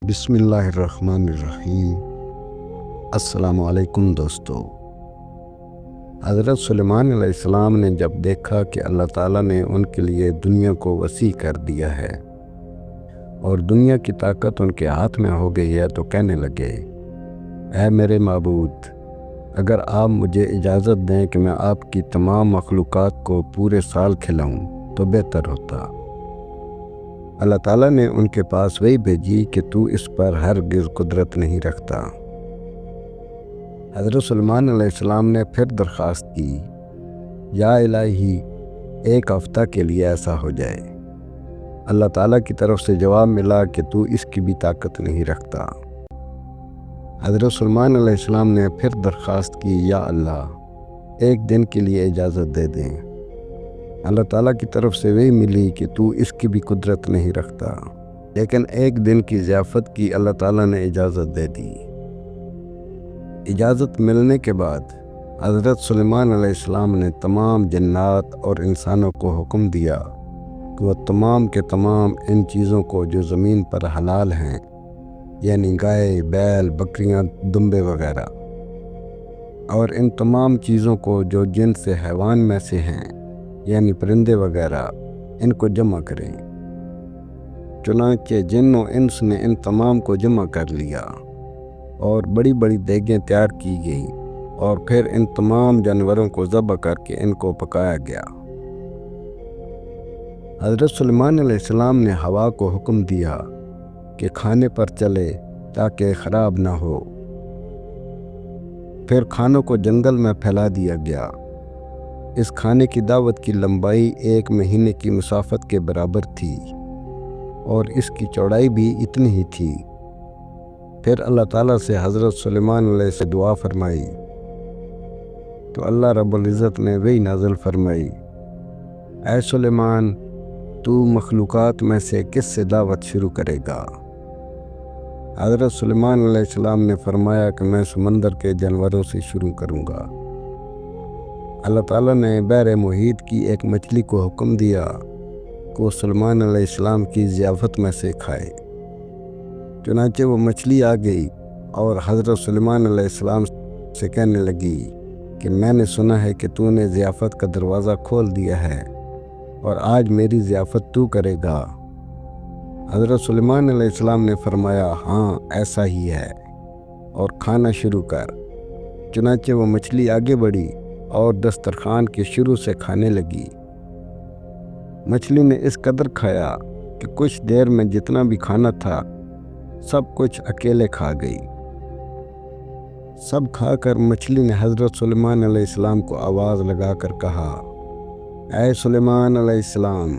بسم اللہ الرحمن الرحیم۔ السلام علیکم دوستو۔ حضرت سلیمان علیہ السلام نے جب دیکھا کہ اللہ تعالیٰ نے ان کے لیے دنیا کو وسیع کر دیا ہے اور دنیا کی طاقت ان کے ہاتھ میں ہو گئی ہے، تو کہنے لگے، اے میرے معبود، اگر آپ مجھے اجازت دیں کہ میں آپ کی تمام مخلوقات کو پورے سال کھلاؤں تو بہتر ہوتا۔ اللہ تعالیٰ نے ان کے پاس وہی بھیجی کہ تو اس پر ہرگز قدرت نہیں رکھتا۔ حضرت سلیمان علیہ السلام نے پھر درخواست کی، یا الہی، ایک ہفتہ کے لیے ایسا ہو جائے۔ اللہ تعالیٰ کی طرف سے جواب ملا کہ تو اس کی بھی طاقت نہیں رکھتا۔ حضرت سلیمان علیہ السلام نے پھر درخواست کی، یا اللہ، ایک دن کے لیے اجازت دے دیں۔ اللہ تعالیٰ کی طرف سے وہی ملی کہ تو اس کی بھی قدرت نہیں رکھتا، لیکن ایک دن کی ضیافت کی اللہ تعالیٰ نے اجازت دے دی۔ اجازت ملنے کے بعد حضرت سلیمان علیہ السلام نے تمام جنات اور انسانوں کو حکم دیا کہ وہ تمام کے تمام ان چیزوں کو جو زمین پر حلال ہیں، یعنی گائے، بیل، بکریاں، دمبے وغیرہ، اور ان تمام چیزوں کو جو جن سے حیوان میں سے ہیں، یعنی پرندے وغیرہ، ان کو جمع کریں۔ چنانچہ جن و انس نے ان تمام کو جمع کر لیا اور بڑی بڑی دیگیں تیار کی گئیں، اور پھر ان تمام جانوروں کو ذبح کر کے ان کو پکایا گیا۔ حضرت سلیمان علیہ السلام نے ہوا کو حکم دیا کہ کھانے پر چلے تاکہ خراب نہ ہو۔ پھر کھانوں کو جنگل میں پھیلا دیا گیا۔ اس کھانے کی دعوت کی لمبائی 1 مہینے کی مسافت کے برابر تھی اور اس کی چوڑائی بھی اتنی ہی تھی۔ پھر اللہ تعالیٰ سے حضرت سلیمان علیہ سے دعا فرمائی تو اللہ رب العزت نے وہی نازل فرمائی، اے سلیمان، تو مخلوقات میں سے کس سے دعوت شروع کرے گا؟ حضرت سلیمان علیہ السلام نے فرمایا کہ میں سمندر کے جانوروں سے شروع کروں گا۔ اللہ تعالیٰ نے بحر محیط کی ایک مچھلی کو حکم دیا کہ وہ سلیمان علیہ السلام کی ضیافت میں سے کھائے۔ چنانچہ وہ مچھلی آ گئی اور حضرت سلیمان علیہ السلام سے کہنے لگی کہ میں نے سنا ہے کہ تو نے ضیافت کا دروازہ کھول دیا ہے اور آج میری ضیافت تو کرے گا۔ حضرت سلیمان علیہ السلام نے فرمایا، ہاں ایسا ہی ہے، اور کھانا شروع کر۔ چنانچہ وہ مچھلی آگے بڑھی اور دسترخوان کے شروع سے کھانے لگی۔ مچھلی نے اس قدر کھایا کہ کچھ دیر میں جتنا بھی کھانا تھا سب کچھ اکیلے کھا گئی۔ سب کھا کر مچھلی نے حضرت سلیمان علیہ السلام کو آواز لگا کر کہا، اے سلیمان علیہ السلام،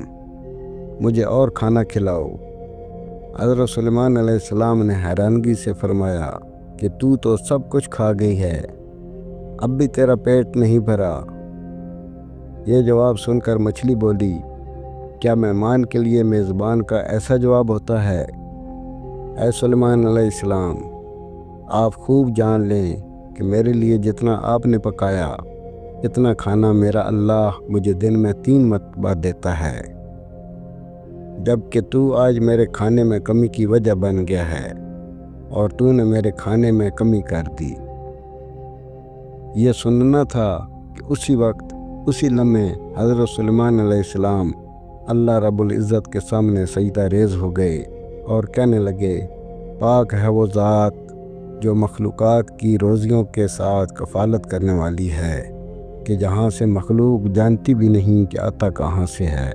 مجھے اور کھانا کھلاؤ۔ حضرت سلیمان علیہ السلام نے حیرانگی سے فرمایا کہ تو سب کچھ کھا گئی ہے، اب بھی تیرا پیٹ نہیں بھرا؟ یہ جواب سن کر مچھلی بولی، کیا مہمان کے لیے میزبان کا ایسا جواب ہوتا ہے؟ اے سلیمان علیہ السلام، آپ خوب جان لیں کہ میرے لیے جتنا آپ نے پکایا، اتنا کھانا میرا اللہ مجھے دن میں 3 مرتبہ دیتا ہے، جبکہ تو آج میرے کھانے میں کمی کی وجہ بن گیا ہے اور تو نے میرے کھانے میں کمی کر دی۔ یہ سننا تھا کہ اسی وقت، اسی لمحے حضرت سلیمان علیہ السلام اللہ رب العزت کے سامنے سجدہ ریز ہو گئے اور کہنے لگے، پاک ہے وہ ذات جو مخلوقات کی روزیوں کے ساتھ کفالت کرنے والی ہے کہ جہاں سے مخلوق جانتی بھی نہیں کہ عطا کہاں سے ہے۔